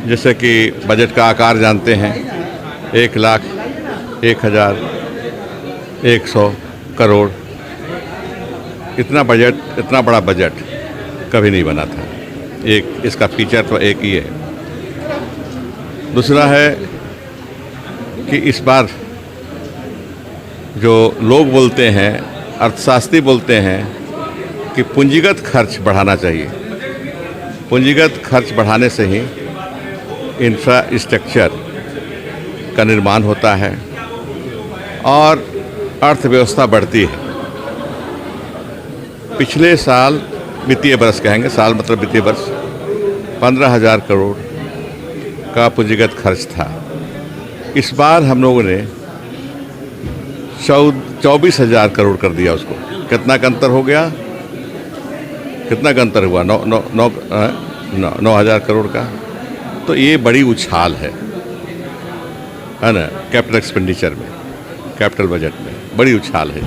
जैसे कि बजट का आकार जानते हैं, 1,01,100 करोड़। इतना बड़ा बजट कभी नहीं बना था। एक इसका फीचर तो एक ही है। दूसरा है कि इस बार जो लोग बोलते हैं, अर्थशास्त्री बोलते हैं कि पूंजीगत खर्च बढ़ाना चाहिए। पूंजीगत खर्च बढ़ाने से ही इंफ्रास्ट्रक्चर का निर्माण होता है और अर्थव्यवस्था बढ़ती है। पिछले साल वित्तीय वर्ष कहेंगे, साल मतलब वित्तीय वर्ष, 15,000 करोड़ का पूंजीगत खर्च था। इस बार हम लोगों ने 24,000 करोड़ कर दिया उसको। कितना का अंतर हो गया? कितना का अंतर हुआ? 9,000 करोड़ का। तो ये बड़ी उछाल है ना, कैपिटल एक्सपेंडिचर में, कैपिटल बजट में बड़ी उछाल है।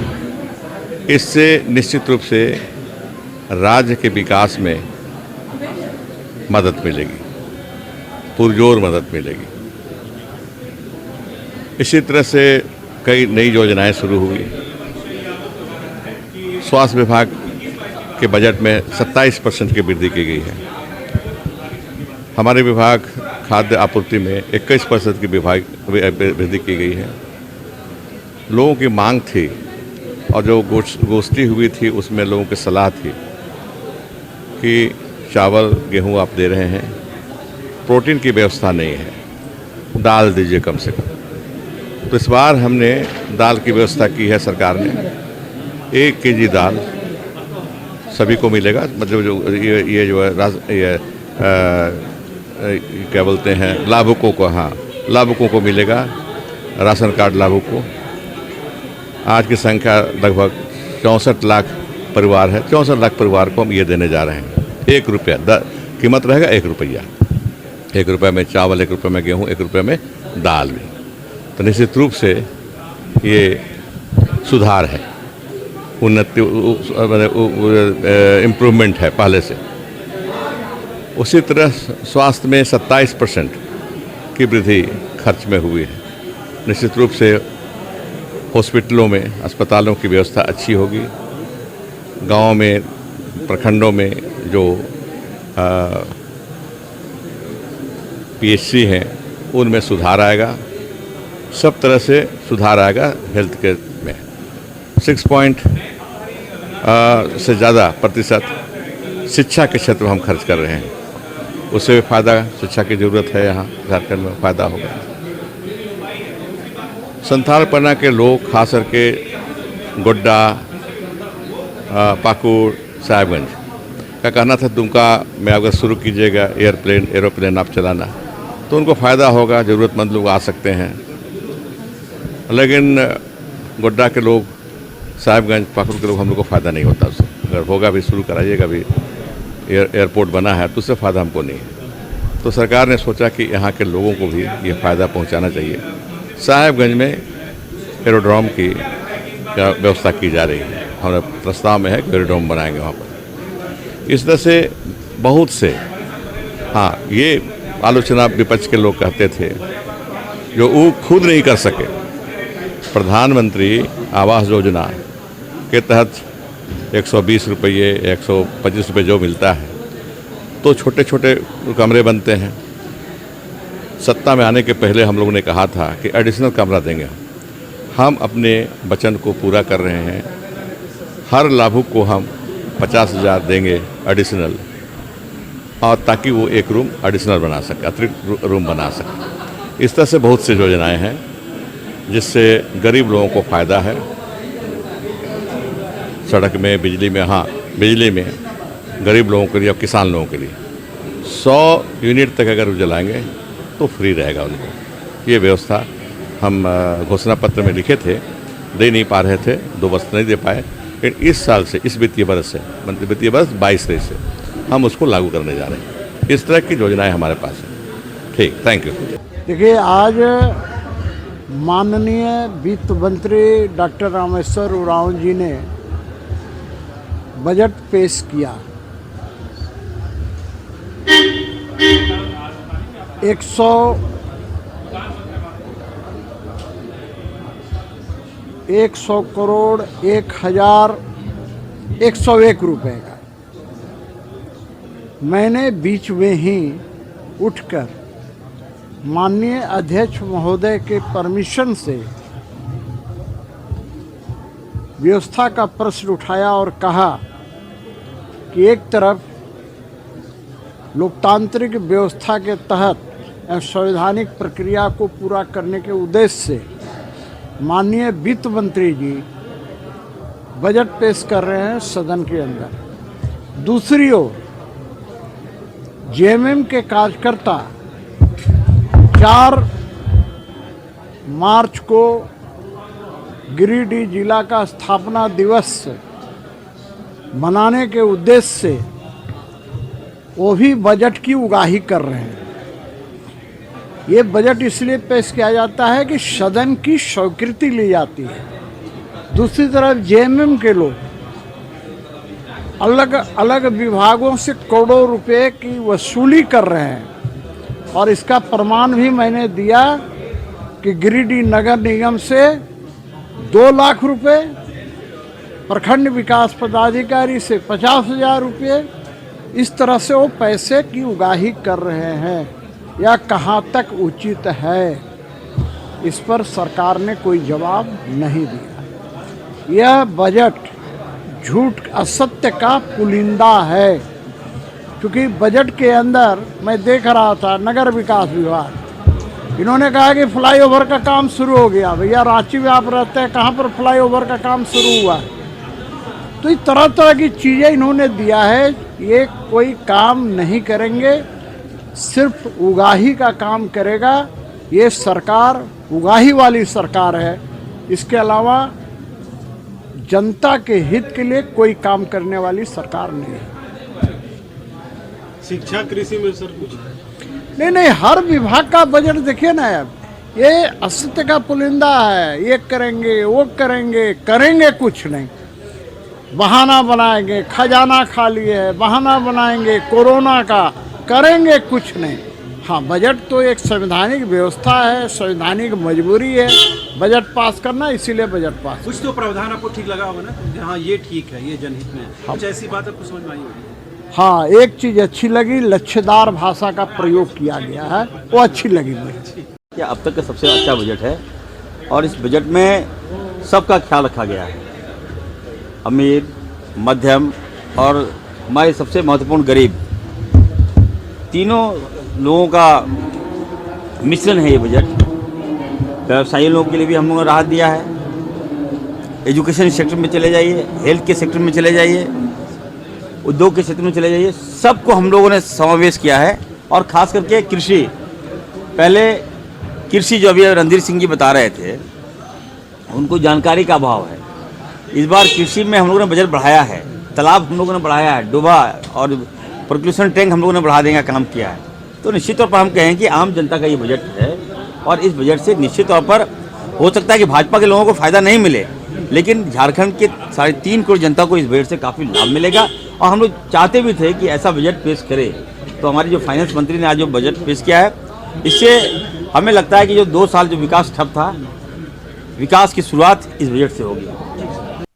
इससे निश्चित रूप से राज्य के विकास में मदद मिलेगी, पुरजोर मदद मिलेगी। इसी तरह से कई नई योजनाएं शुरू हुई। स्वास्थ्य विभाग के बजट में 27% की वृद्धि की गई है। हमारे विभाग खाद्य आपूर्ति में 21% की वृद्धि की गई है। लोगों की मांग थी और जो गोष्ठी हुई थी उसमें लोगों की सलाह थी कि चावल गेहूं आप दे रहे हैं, प्रोटीन की व्यवस्था नहीं है, दाल दीजिए कम से कम। तो इस बार हमने दाल की व्यवस्था की है सरकार ने। 1 केजी दाल सभी को मिलेगा, मतलब जो ये जो है क्या बोलते हैं, लाभुकों को, हाँ लाभुकों को मिलेगा, राशन कार्ड लाभुकों। आज की संख्या लगभग 64 लाख परिवार है। 64 लाख परिवार को हम ये देने जा रहे हैं। 1 रुपया कीमत रहेगा, 1 रुपया। 1 रुपये में चावल, 1 रुपये में गेहूँ, 1 रुपये में दाल भी। तो निश्चित रूप से ये सुधार है, उन्नति, इम्प्रूवमेंट है पहले से। उसी तरह स्वास्थ्य में 27% की वृद्धि खर्च में हुई है। निश्चित रूप से हॉस्पिटलों में, अस्पतालों की व्यवस्था अच्छी होगी। गांव में, प्रखंडों में जो PHC हैं उनमें सुधार आएगा। सब तरह से सुधार आएगा हेल्थ केयर में। 6 पॉइंट से ज़्यादा प्रतिशत शिक्षा के क्षेत्र में हम खर्च कर रहे हैं। उससे भी फ़ायदा, शिक्षा की ज़रूरत है यहाँ झारखंड में, फ़ायदा होगा। संथाल परगना के लोग खास करके गोड्डा, पाकुड़, साहिबगंज का कहना था दुमका में अगर शुरू कीजिएगा एरोप्लेन आप चलाना तो उनको फ़ायदा होगा, ज़रूरतमंद लोग आ सकते हैं। लेकिन गोड्डा के लोग, साहिबगंज, पाकुड़ के लोग, हम लोग को फ़ायदा नहीं होता उससे। अगर होगा भी, शुरू कराइएगा भी, एयरपोर्ट बना है तो उससे फ़ायदा हमको नहीं है। तो सरकार ने सोचा कि यहाँ के लोगों को भी ये फ़ायदा पहुँचाना चाहिए। साहिबगंज में एरोड्रोम की व्यवस्था की जा रही है। हमारे प्रस्ताव में है कि एरोड्रोम बनाएंगे वहाँ पर। इस तरह से बहुत से, हाँ ये आलोचना विपक्ष के लोग कहते थे जो वो खुद नहीं कर सके। प्रधानमंत्री आवास योजना के तहत 120 रुपये, 125 रुपये जो मिलता है, तो छोटे छोटे कमरे बनते हैं। सत्ता में आने के पहले हम लोगों ने कहा था कि एडिशनल कमरा देंगे। हम अपने वचन को पूरा कर रहे हैं। हर लाभुक को हम 50,000 देंगे एडिशनल, और ताकि वो 1 रूम एडिशनल बना सके, अतिरिक्त रूम बना सके। इस तरह से बहुत सी योजनाएं हैं जिससे गरीब लोगों को फ़ायदा है। सड़क में, बिजली में, हाँ बिजली में गरीब लोगों के लिए और किसान लोगों के लिए 100 यूनिट तक अगर जलाएंगे तो फ्री रहेगा उनको। ये व्यवस्था हम घोषणा पत्र में लिखे थे, दे नहीं पा रहे थे, 2 वर्ष नहीं दे पाए। लेकिन इस साल से, इस वित्तीय वर्ष से, मतलब वित्तीय वर्ष 22 से हम उसको लागू करने जा रहे हैं। इस तरह की योजनाएं हमारे पास हैं। ठीक, थैंक यू। देखिए, आज माननीय वित्त मंत्री डॉक्टर रामेश्वर उरांव जी ने बजट पेश किया। 100 करोड़ 1,101 रुपए का मैंने बीच में ही उठकर माननीय अध्यक्ष महोदय के परमिशन से व्यवस्था का प्रश्न उठाया और कहा कि एक तरफ लोकतांत्रिक व्यवस्था के तहत संवैधानिक प्रक्रिया को पूरा करने के उद्देश्य से माननीय वित्त मंत्री जी बजट पेश कर रहे हैं सदन के अंदर। दूसरी ओर जेएमएम के कार्यकर्ता 4 मार्च को गिरिडीह जिला का स्थापना दिवस मनाने के उद्देश्य से वो भी बजट की उगाही कर रहे हैं। ये बजट इसलिए पेश किया जाता है कि सदन की स्वीकृति ली जाती है। दूसरी तरफ जेएमएम के लोग अलग अलग विभागों से करोड़ों रुपए की वसूली कर रहे हैं और इसका प्रमाण भी मैंने दिया कि गिरिडीह नगर निगम से 2 लाख रुपए, प्रखंड विकास पदाधिकारी से 50,000 रुपये, इस तरह से वो पैसे की उगाही कर रहे हैं। यह कहाँ तक उचित है, इस पर सरकार ने कोई जवाब नहीं दिया। यह बजट झूठ असत्य का पुलिंदा है, क्योंकि बजट के अंदर मैं देख रहा था नगर विकास विभाग, इन्होंने कहा कि फ्लाईओवर का काम शुरू हो गया। भैया रांची में आप रहते हैं, कहाँ पर फ्लाईओवर का काम शुरू हुआ है? तो इस तरह तरह की चीज़ें इन्होंने दिया है। ये कोई काम नहीं करेंगे, सिर्फ उगाही का काम करेगा। ये सरकार उगाही वाली सरकार है, इसके अलावा जनता के हित के लिए कोई काम करने वाली सरकार नहीं है। शिक्षा कृषि में सर कुछ नहीं, हर विभाग का बजट देखिए ना। अब ये असत्य का पुलिंदा है, ये करेंगे वो करेंगे, करेंगे कुछ नहीं। बहाना बनाएंगे, खजाना खाली है, बहाना बनाएंगे कोरोना का, करेंगे कुछ नहीं। हाँ, बजट तो एक संवैधानिक व्यवस्था है, संवैधानिक मजबूरी है बजट पास करना, इसीलिए बजट पास। कुछ तो प्रावधान आपको ठीक लगा होगा ना, हाँ ये ठीक है, ये जनहित में है। कुछ ऐसी बात आपको समझ में आई होगी? हाँ, एक चीज़ अच्छी लगी, लच्छेदार भाषा का प्रयोग किया गया है, वो अच्छी लगी मुझे। ये अब तक का सबसे अच्छा बजट है और इस बजट में सबका ख्याल रखा गया है। अमीर, मध्यम और हमारे सबसे महत्वपूर्ण गरीब, तीनों लोगों का मिश्रण है ये बजट। व्यवसायी लोगों के लिए भी हम लोगों ने राहत दिया है। एजुकेशन सेक्टर में चले जाइए, हेल्थ के सेक्टर में चले जाइए, उद्योग के क्षेत्र में चले जाइए, सबको हम लोगों ने समावेश किया है। और ख़ास करके कृषि, पहले कृषि जो अभी रणधीर सिंह जी बता रहे थे, उनको जानकारी का अभाव है। इस बार कृषि में हम लोगों ने बजट बढ़ाया है, तालाब हम लोगों ने बढ़ाया है, डोबा और पर्कुलेशन टैंक हम लोगों ने बढ़ा देने का काम किया है। तो निश्चित तौर पर हम कहें कि आम जनता का ये बजट है और इस बजट से निश्चित तौर पर हो सकता है कि भाजपा के लोगों को फ़ायदा नहीं मिले, लेकिन झारखंड के 3.5 करोड़ जनता को इस बजट से काफ़ी लाभ मिलेगा। और हम लोग चाहते भी थे कि ऐसा बजट पेश करे। तो हमारी जो फाइनेंस मंत्री ने आज जो बजट पेश किया है, इससे हमें लगता है कि जो 2 साल जो विकास ठप था, विकास की शुरुआत इस बजट से होगी।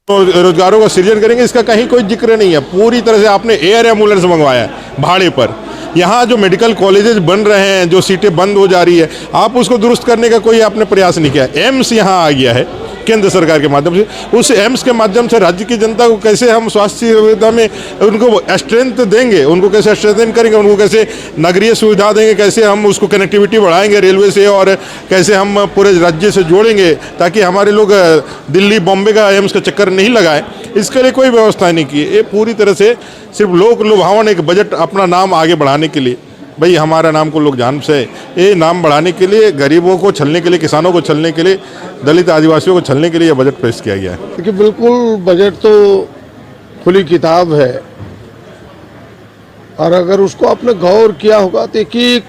तो रोजगारों का सृजन करेंगे, इसका कहीं कोई जिक्र नहीं है। पूरी तरह से आपने एयर एम्बुलेंस मंगवाया है भाड़े पर। यहाँ जो मेडिकल कॉलेजेस बन रहे हैं, जो सीटें बंद हो जा रही है, आप उसको दुरुस्त करने का कोई आपने प्रयास नहीं किया। एम्स यहाँ आ गया है केंद्र सरकार के माध्यम से। उस एम्स के माध्यम से राज्य की जनता को कैसे हम स्वास्थ्य सुविधा में उनको स्ट्रेंथ देंगे, उनको कैसे स्ट्रेंथन करेंगे, उनको कैसे नगरीय सुविधा देंगे, कैसे हम उसको कनेक्टिविटी बढ़ाएंगे रेलवे से, और कैसे हम पूरे राज्य से जोड़ेंगे ताकि हमारे लोग दिल्ली बॉम्बे का एम्स का चक्कर नहीं लगाएं, इसके लिए कोई व्यवस्था नहीं की। ये पूरी तरह से सिर्फ लोक लुभावन एक बजट, अपना नाम आगे बढ़ाने के लिए। भाई हमारा नाम को लोग जान से, ये नाम बढ़ाने के लिए, गरीबों को छलने के लिए, किसानों को छलने के लिए, दलित आदिवासियों को छलने के लिए यह बजट पेश किया गया है। देखिए, बिल्कुल बजट तो खुली किताब है और अगर उसको आपने गौर किया होगा तो एक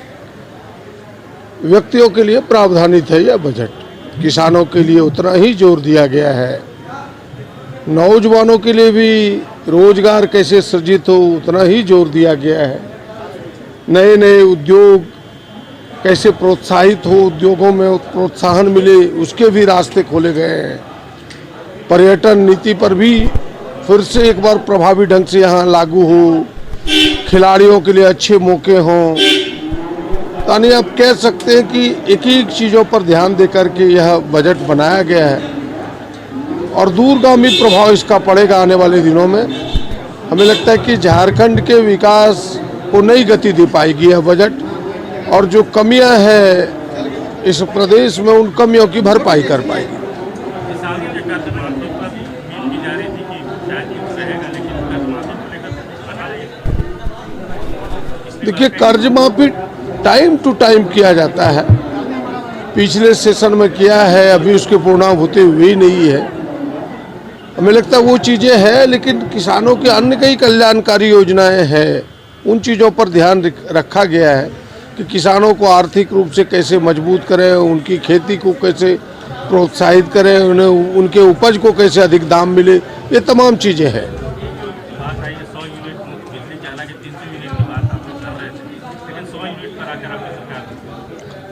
व्यक्तियों के लिए प्रावधानित है यह बजट। किसानों के लिए उतना ही जोर दिया गया है, नौजवानों के लिए भी रोजगार कैसे सृजित हो उतना ही जोर दिया गया है, नए नए उद्योग कैसे प्रोत्साहित हो, उद्योगों में प्रोत्साहन मिले, उसके भी रास्ते खोले गए हैं। पर्यटन नीति पर भी फिर से एक बार प्रभावी ढंग से यहाँ लागू हो, खिलाड़ियों के लिए अच्छे मौके हों। यानी आप कह सकते हैं कि एक एक चीज़ों पर ध्यान देकर के यह बजट बनाया गया है और दूरगामी प्रभाव इसका पड़ेगा आने वाले दिनों में। हमें लगता है कि झारखंड के विकास को नई गति दे पाएगी यह बजट, और जो कमियां हैं इस प्रदेश में उन कमियों की भरपाई कर पाएगी। देखिए, कर्ज माफी टाइम टू टाइम किया जाता है, पिछले सेशन में किया है, अभी उसकी पूर्णाहुति हुई नहीं है। हमें लगता है वो चीज़ें हैं, लेकिन किसानों की अन्य कई कल्याणकारी योजनाएं हैं, उन चीज़ों पर ध्यान रखा गया है कि किसानों को आर्थिक रूप से कैसे मजबूत करें, उनकी खेती को कैसे प्रोत्साहित करें, उन्हें उनके उपज को कैसे अधिक दाम मिले, ये तमाम चीज़ें हैं।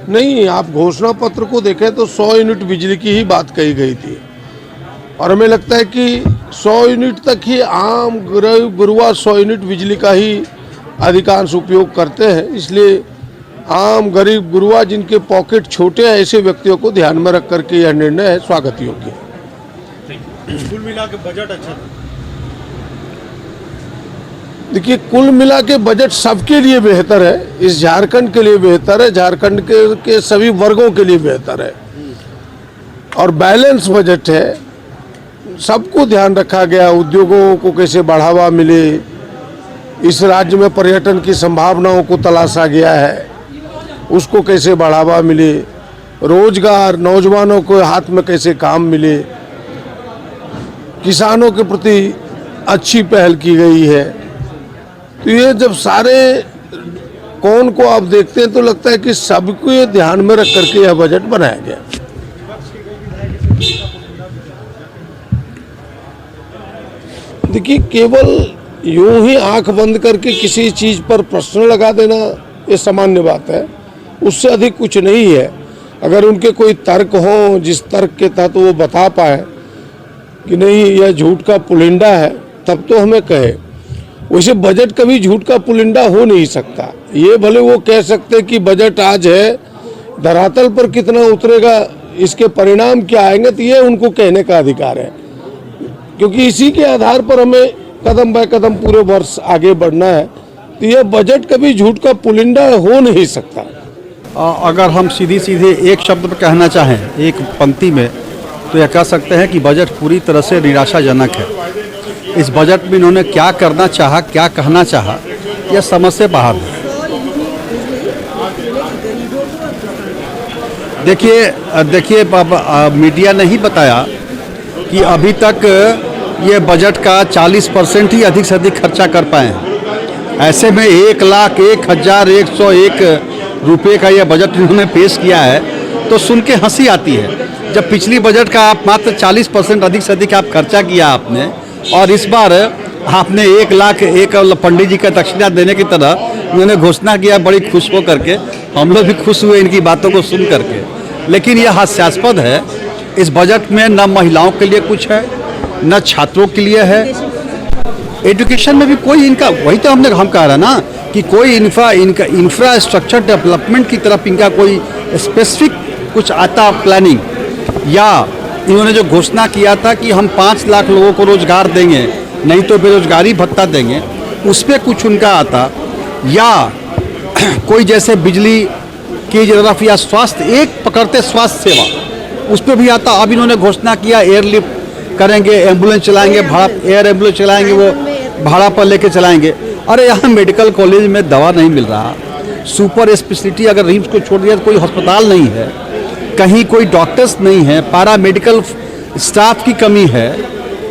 नहीं, आप घोषणा पत्र को देखें तो 100 यूनिट बिजली की ही बात कही गई थी, और हमें लगता है कि 100 यूनिट तक ही आम गरीब गुरुआ 100 यूनिट बिजली का ही अधिकांश उपयोग करते हैं। इसलिए आम गरीब गुरुआ जिनके पॉकेट छोटे हैं, ऐसे व्यक्तियों को ध्यान में रख करके यह निर्णय है स्वागत योग्य। कुल मिला के बजट अच्छा था। देखिए, कुल मिला के बजट सबके लिए बेहतर है, इस झारखंड के लिए बेहतर है, झारखंड के सभी वर्गों के लिए बेहतर है और बैलेंस बजट है। सबको ध्यान रखा गया, उद्योगों को कैसे बढ़ावा मिले, इस राज्य में पर्यटन की संभावनाओं को तलाशा गया है, उसको कैसे बढ़ावा मिले, रोजगार, नौजवानों को हाथ में कैसे काम मिले, किसानों के प्रति अच्छी पहल की गई है। तो ये जब सारे कौन को आप देखते हैं तो लगता है कि सबको ये ध्यान में रख करके यह बजट बनाया गया। देखिए, केवल यूं ही आंख बंद करके किसी चीज पर प्रश्न लगा देना ये सामान्य बात है, उससे अधिक कुछ नहीं है। अगर उनके कोई तर्क हो जिस तर्क के तहत वो बता पाए कि नहीं यह झूठ का पुलिंदा है, तब तो हमें कहे। वैसे बजट कभी झूठ का पुलिंदा हो नहीं सकता। ये भले वो कह सकते कि बजट आज है, धरातल पर कितना उतरेगा, इसके परिणाम क्या आएंगे, तो ये उनको कहने का अधिकार है, क्योंकि इसी के आधार पर हमें कदम बाय कदम पूरे वर्ष आगे बढ़ना है। तो ये बजट कभी झूठ का पुलिंदा हो नहीं सकता। अगर हम सीधे एक शब्द में कहना चाहें, एक पंक्ति में, तो यह कह सकते हैं कि बजट पूरी तरह से निराशाजनक है। इस बजट में इन्होंने क्या करना चाहा, क्या कहना चाहा, यह समझ से बाहर है। देखिए मीडिया ने ही बताया कि अभी तक ये बजट का 40% ही अधिक से अधिक खर्चा कर पाए हैं। ऐसे में 1,01,101 रुपये का यह बजट इन्होंने पेश किया है, तो सुन के हंसी आती है। जब पिछली बजट का आप मात्र 40% अधिक से अधिक आप खर्चा किया आपने, और इस बार आपने 1,01,000 पंडित जी का दक्षिणा देने की तरह उन्होंने घोषणा किया, बड़ी खुश हो करके। हम लोग भी खुश हुए इनकी बातों को सुन करके। लेकिन यह हास्यास्पद है, इस बजट में न महिलाओं के लिए कुछ है, न छात्रों के लिए है। एजुकेशन में भी कोई इनका, वही तो हम कह रहे हैं ना कि कोई इंफ्रास्ट्रक्चर डेवलपमेंट की तरफ इनका कोई स्पेसिफिक कुछ आता प्लानिंग, या इन्होंने जो घोषणा किया था कि हम 5 लाख लोगों को रोजगार देंगे, नहीं तो बेरोजगारी भत्ता देंगे, उस पर कुछ उनका आता, या कोई जैसे बिजली की तरफ, या स्वास्थ्य, एक पकड़ते स्वास्थ्य सेवा, उस पर भी आता। अब इन्होंने घोषणा किया एयरलिफ्ट करेंगे, एम्बुलेंस चलाएंगे, एयर एम्बुलेंस चलाएंगे, वो भाड़ा पर लेके चलाएंगे। अरे यहाँ मेडिकल कॉलेज में दवा नहीं मिल रहा, सुपर स्पेशलिटी अगर रिम्स को छोड़ दिया तो कोई अस्पताल नहीं है, कहीं कोई डॉक्टर्स नहीं है, पैरा मेडिकल स्टाफ की कमी है,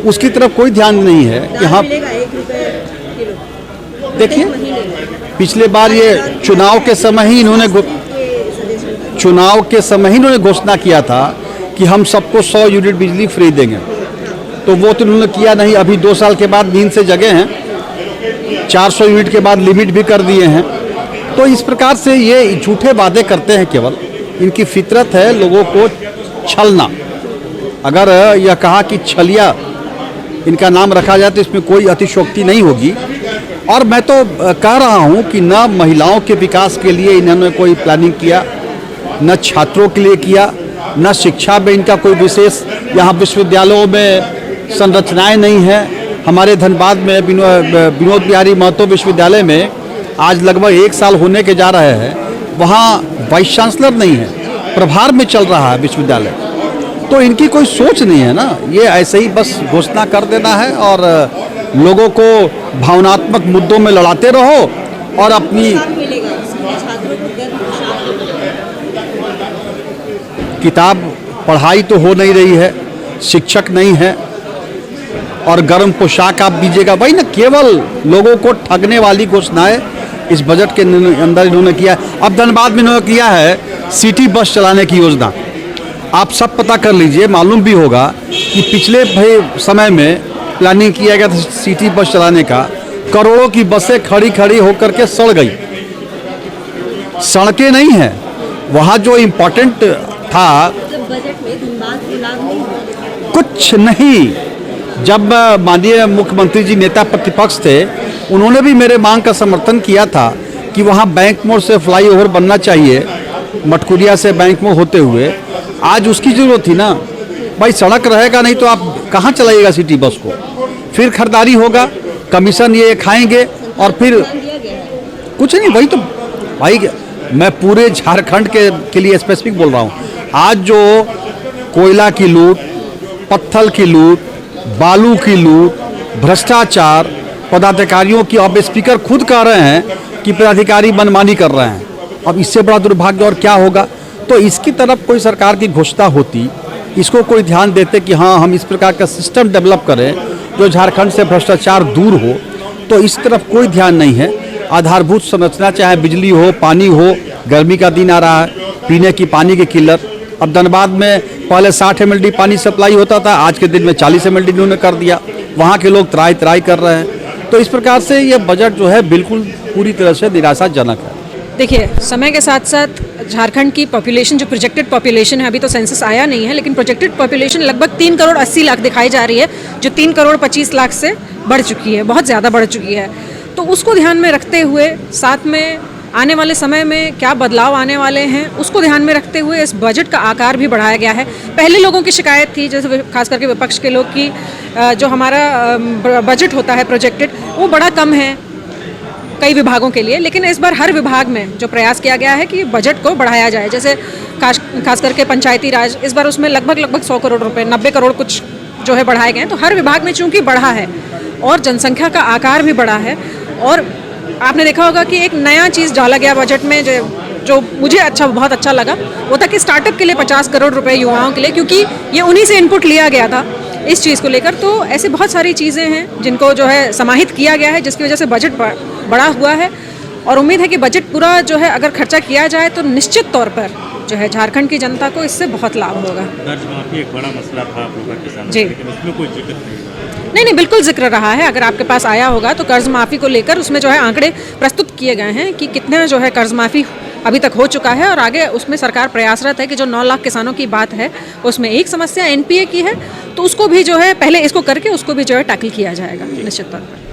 उसकी तरफ कोई ध्यान नहीं है। यहाँ देखिए, पिछले बार ये चुनाव के समय ही इन्होंने घोषणा किया था कि हम सबको 100 यूनिट बिजली फ्री देंगे, तो वो तो उन्होंने किया नहीं। अभी 2 साल के बाद नींद से जगे हैं, 400 यूनिट के बाद लिमिट भी कर दिए हैं। तो तो इस प्रकार से ये झूठे वादे करते हैं, केवल इनकी फितरत है लोगों को छलना। अगर यह कहा कि छलिया इनका नाम रखा जाए तो इसमें कोई अतिशयोक्ति नहीं होगी। और मैं तो कह रहा हूं कि न महिलाओं के विकास के लिए इन्होंने कोई प्लानिंग किया, न छात्रों के लिए किया, न शिक्षा में इनका कोई विशेष, यहाँ विश्वविद्यालयों में संरचनाएं नहीं हैं। हमारे धनबाद में विनोद बिहारी महतो विश्वविद्यालय में आज लगभग 1 साल होने के जा रहे हैं, वहाँ वाइस चांसलर नहीं है, प्रभार में चल रहा है विश्वविद्यालय। तो इनकी कोई सोच नहीं है ना, ये ऐसे ही बस घोषणा कर देना है और लोगों को भावनात्मक मुद्दों में लड़ाते रहो और अपनी किताब पढ़ाई तो हो नहीं रही है, शिक्षक नहीं है और गर्म पोशाक आप दीजिएगा, वही ना, केवल लोगों को ठगने वाली घोषणाएं इस बजट के अंदर इन्होंने किया। अब धनबाद में इन्होंने किया है सिटी बस चलाने की योजना। आप सब पता कर लीजिए, मालूम भी होगा कि पिछले समय में प्लानिंग किया गया था सिटी बस चलाने का, करोड़ों की बसें खड़ी खड़ी होकर के सड़ गई। सड़कें नहीं हैं, वहाँ जो इम्पोर्टेंट था बजट में धनबाद को लाभ नहीं हुआ। कुछ नहीं। जब माननीय मुख्यमंत्री जी नेता प्रतिपक्ष थे, उन्होंने भी मेरे मांग का समर्थन किया था कि वहाँ बैंक मोड़ से फ्लाईओवर बनना चाहिए, मटकुरिया से बैंक मोड़ होते हुए। आज उसकी जरूरत थी ना भाई, सड़क रहेगा नहीं तो आप कहाँ चलाइएगा सिटी बस को। फिर खरीदारी होगा, कमीशन ये खाएंगे और फिर कुछ नहीं। वही तो भाई, मैं पूरे झारखंड के लिए स्पेसिफिक बोल रहा हूँ। आज जो कोयला की लूट, पत्थर की लूट, बालू की लूट, भ्रष्टाचार, पदाधिकारियों की, अब स्पीकर खुद कह रहे हैं कि पदाधिकारी मनमानी कर रहे हैं। अब इससे बड़ा दुर्भाग्य और क्या होगा। तो इसकी तरफ कोई सरकार की घोषणा होती, इसको कोई ध्यान देते कि हाँ हम इस प्रकार का सिस्टम डेवलप करें जो झारखंड से भ्रष्टाचार दूर हो, तो इस तरफ कोई ध्यान नहीं है। आधारभूत संरचना, चाहे बिजली हो, पानी हो, गर्मी का दिन आ रहा है, पीने की पानी की किल्लत। अब धनबाद में पहले 60 MLD पानी सप्लाई होता था, आज के दिन में 40 MLD इन्होंने कर दिया। वहाँ के लोग त्राई त्राई कर रहे हैं। तो इस प्रकार से ये बजट जो है बिल्कुल पूरी तरह से निराशाजनक है। देखिए, समय के साथ साथ झारखंड की पॉपुलेशन, जो प्रोजेक्टेड पॉपुलेशन है, अभी तो सेंसस आया नहीं है, लेकिन प्रोजेक्टेड पॉपुलेशन लगभग 3 करोड़ 80 लाख दिखाई जा रही है, जो 3 करोड़ 25 लाख से बढ़ चुकी है, बहुत ज़्यादा बढ़ चुकी है। तो उसको ध्यान में रखते हुए, साथ में आने वाले समय में क्या बदलाव आने वाले हैं उसको ध्यान में रखते हुए इस बजट का आकार भी बढ़ाया गया है। पहले लोगों की शिकायत थी, जैसे खास करके विपक्ष के लोग की, जो हमारा बजट होता है प्रोजेक्टेड, वो बड़ा कम है कई विभागों के लिए। लेकिन इस बार हर विभाग में जो प्रयास किया गया है कि बजट को बढ़ाया जाए, जैसे खास करके पंचायती राज, इस बार उसमें लगभग 100 करोड़ रुपए, 90 करोड़ कुछ जो है बढ़ाए गए हैं। तो हर विभाग में चूंकि बढ़ा है और जनसंख्या का आकार भी बढ़ा है, और आपने देखा होगा कि एक नया चीज़ डाला गया बजट में जो मुझे बहुत अच्छा लगा, वो था कि स्टार्टअप के लिए 50 करोड़ रुपए युवाओं के लिए, क्योंकि ये उन्हीं से इनपुट लिया गया था इस चीज़ को लेकर। तो ऐसे बहुत सारी चीज़ें हैं जिनको जो है समाहित किया गया है, जिसकी वजह से बजट बड़ा हुआ है। और उम्मीद है कि बजट पूरा जो है अगर खर्चा किया जाए तो निश्चित तौर पर जो है झारखंड की जनता को इससे बहुत लाभ होगा। कर्ज माफी एक बड़ा मसला था आप लोगों का किसानों जी, लेकिन उसमें कोई जिक्र नहीं, बिल्कुल जिक्र रहा है। अगर आपके पास आया होगा तो कर्ज माफ़ी को लेकर उसमें जो है आंकड़े प्रस्तुत किए गए हैं कि कितना जो है कर्ज माफ़ी अभी तक हो चुका है, और आगे उसमें सरकार प्रयासरत है कि जो 9 लाख किसानों की बात है उसमें एक समस्या NPA की है, तो उसको भी जो है पहले इसको करके उसको भी जो है टैकल किया जाएगा निश्चित तौर पर।